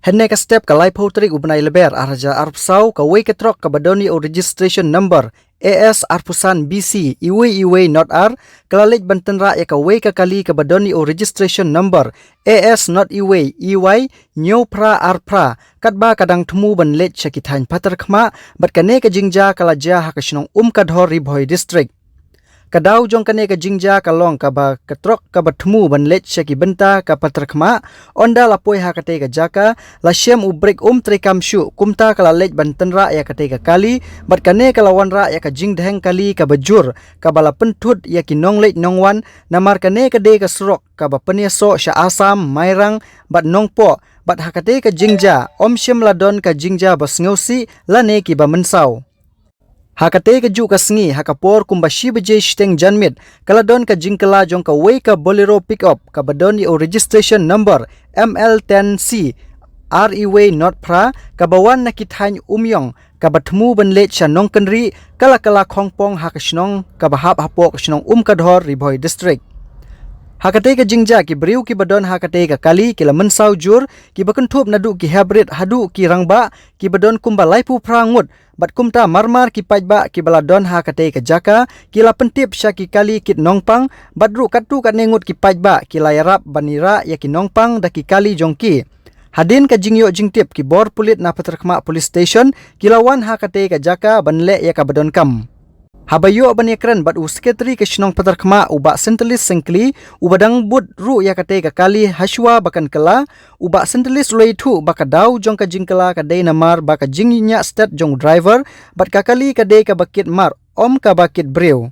Henne ka step ka live hotrik ubnai leber arja arpsau ka way ketrok ka badoni o registration number AS arpusan BC iwe not R kalalit bantenra ya ka way ka kali ka badoni o registration number AS not iwe EY nyo pra arpra katba kadang temu ban let syakithan patar khma bat kane ka jingja kalaja hakashnong kadhor ribhoi district Kadau jong kane ka jingja kalong ka ba katrok ka batmu ban let syaki benta ka patrakma onda lapoi ha kate ka jaka la syem ubrek trekam syu kumta kala let bantenra ya kate ka kali bat kane kalawan ra ya ka jingdheng kali ka bajur ka bala pentut ya ki nong let nongwan namar kane ka de ka surok ka ba penyeso sya asam mairang bat nongpo bat ha kate ka jingja syem ladon ka jingja basngeusi lane ki ba mensau Hakate ka ju ka sngi hakapor kumbashi beje shteng janmit kaladon ka jingkala jong ka way ka bolero pick up ka badoni o registration number ML10C REW not pra ka bawan nakithany umyong ka batmu banlet sya nong kenri kala khongpong hakashnong ka bahap hapok shnong kadhor ribhoi district Hakate ka jingja ki briu ki badon hakate ka kali kila mensau jur ki bakentup nadu ki hybrid hadu ki rangba ki badon kumba laipu prangut bat kumta marmar ki pajba ki baladon hakate ka jaka kila pentip sya ki kali kit nongpang badru katu kat nengut ki pajba ki layarap banira ya ki nongpang da ki kali jongki Hadin ka jingyo jingtip ki bor pulit na patrakhma police station kilawan hakate ka jaka banle ya ka badon kam Habayo abanekran bat sekretari ke shnong patarkhma uba sentalis sengkli ubadang bud ru ya kate ka kali haswa bakan kala uba sentalis leitu baka dau jong ka jingkala ka dei namar baka jinginya stat jong driver bat ka kali ka dei ka bakit mar ka bakit breu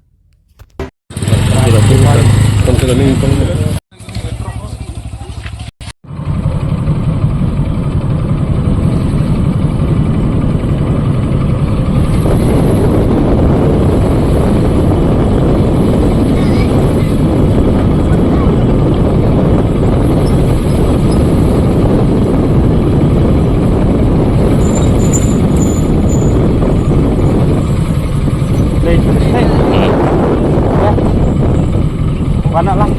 Mana lang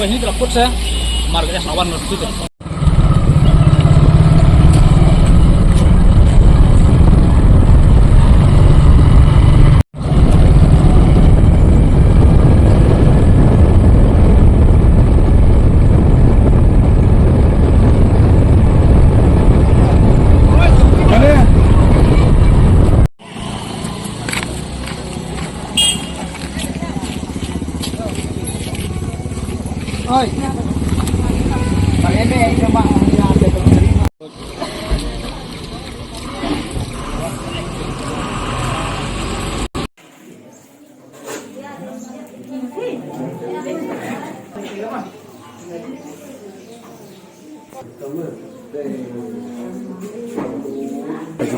ini terlaput saya marganya sawan gitu Oi. Pak Ede coba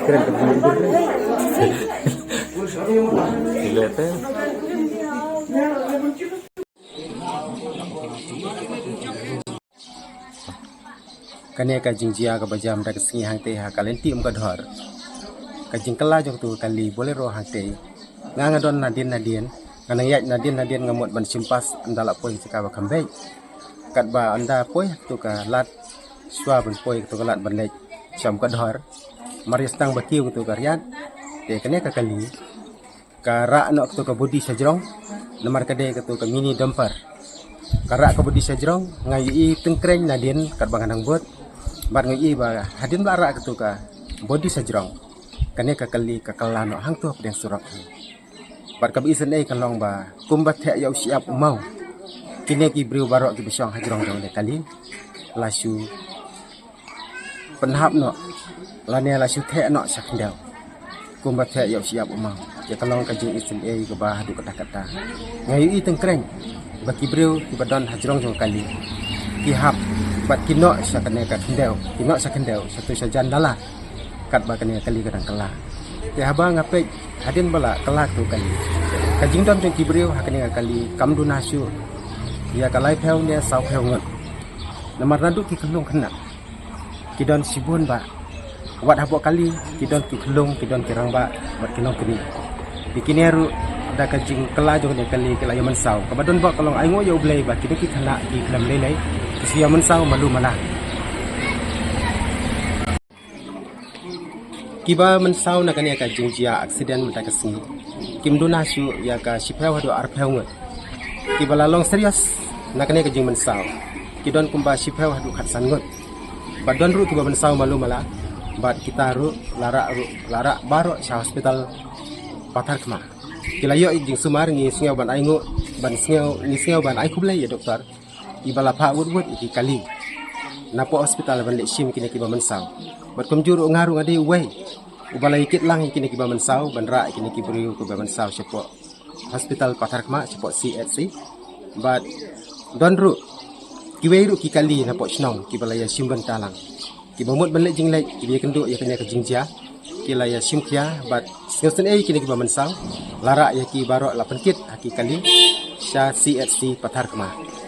keren Kane ka jingjia ka bajam da singi hangte ha kalenti kadhor ka jingkala jong tu kali bolero hangte nganga don nadin ngana yat nadin ngamot ban simpas andala poi ka ba kambe katba anda poi tu ka lat swa ban poi tu ka lat ban lek sam kadhor maris tang batiu tu karyat te kane ka kali ka ra no tu ka bodi sajrong lemar kade ka tu ka mini dumper kara ka bodi sajrong ngai tengkreng nadin kat banganang bot bar ngai ba hadin lara ka tu ka bodi sajrong kane ka kali ka kalano hang tu pedang surak bar ka bisen ai kalong ba kumbat the yau siap mau kine ki briu barok ki bisong hajrong dong le kali lasu penhap no lane lasu the no sakndau kumbat the yau siap mau ya kalong ka jing isen ai ka ba hadu kata ngai tengkreng baki briu ki badon hajrong jong kali ki hap bat kino sakane ka kendau satu sajan dala kat ba kane kali kadang kala te haba ngape hadin bala kala tu kali kajing dom jong ki briu hakane kali kamdu nasu ya kalai pheu ne sau pheu ngot namar nadu ki kelung kena ki don sibun ba wat habok kali kidon ki kelung kidon ki rangba bat kinong kini bikini haru da kajing kela jong de kali kela yaman sau kabadon ba kalong aingo yo blai ba kini ki khana ki klam lelai ki yaman sau malu malah kiba mensau na kania ka jingjia accident mata kasi kimduna shu ya ka shipra wadu arpheu ngut kiba lalong serius na kania ka jing mensau kidon kumba shipra wadu khatsan ngut badon ru kiba mensau malu mala bad kita ru lara baro sa hospital Pathar Kemah kila yo jing sumar ngi singaw ban aingo ban singaw ban ai kublai ya doktor iba la pa wud iki kali napo hospital ban le shim kini kiba mensau bat komjur ngaru ngade uai ubalai kit lang kini kiba mensau bandra kini kibru kiba mensau sepo hospital Pathar Kemah sepo CHC bat donru kiweiru ki kali napo snong kibalaya simban talang kibamut banle jinglai kibi kendo ya kenya ke jingjia kilaya simkia bat singsen kini kiba mensau lara ya ki baro 8 kit haki kali sha CHC Pathar Kemah